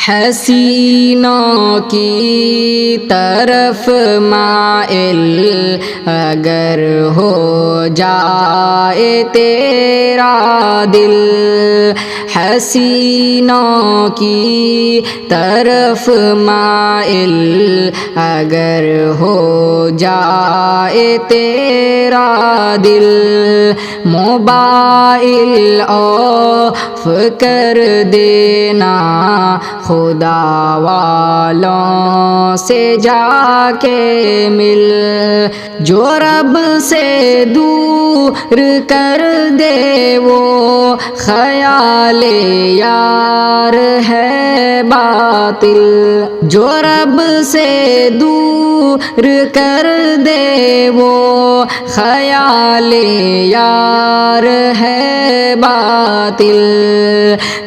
حسینوں کی طرف مائل اگر ہو جائے تیرا دل، حسینوں کی طرف مائل اگر ہو جائے تیرا دل، موبائل آف کر دینا خدا والوں سے جا کے مل، جو رب سے دور کر دے وہ خیال یار ہے باطل، جو رب سے دور کر دے وہ خیال یار ہے باطل،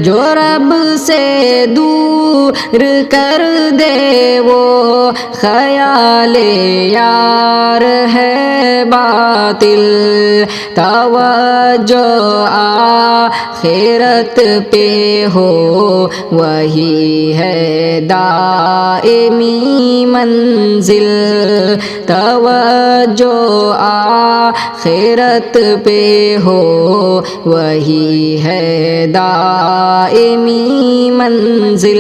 جو رب سے دور کر دے وہ خیال یار ہے باطل، توجہ آخرت پہ ہو وہی ہے دائمی منزل، توجہ آخرت پہ ہو وہی ہے دائمی منزل،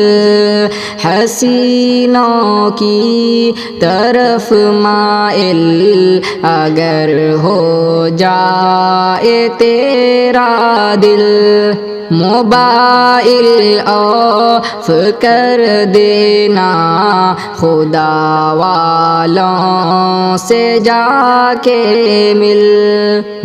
حسینوں کی طرف مائل اگر ہو جائے تیرا دل، موبائل آف کر دینا خدا والوں سے جا کے مل،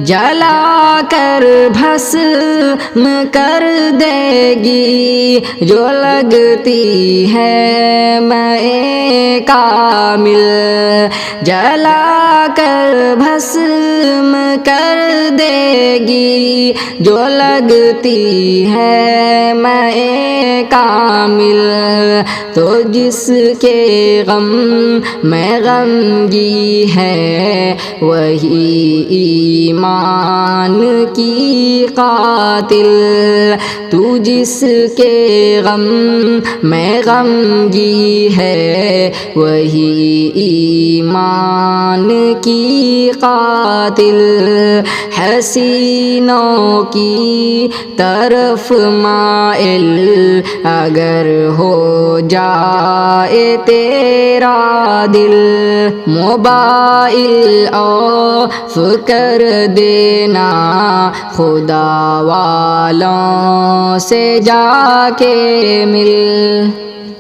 جلا کر بھسم کر دے گی جو لگتی ہے میں کامل، جلا کر بھسم کر دے گی جو لگتی ہے میں کامل، تو جس کے غم میں غمگی ہے وہی ایمان کی قاتل، تو جس کے غم میں غمگی ہے وہی ایمان کی قاتل، حسینوں کی طرف مائل اگر ہو جائے تیرا دل، موبائل آف کر دینا خدا والوں سے جا کے مل۔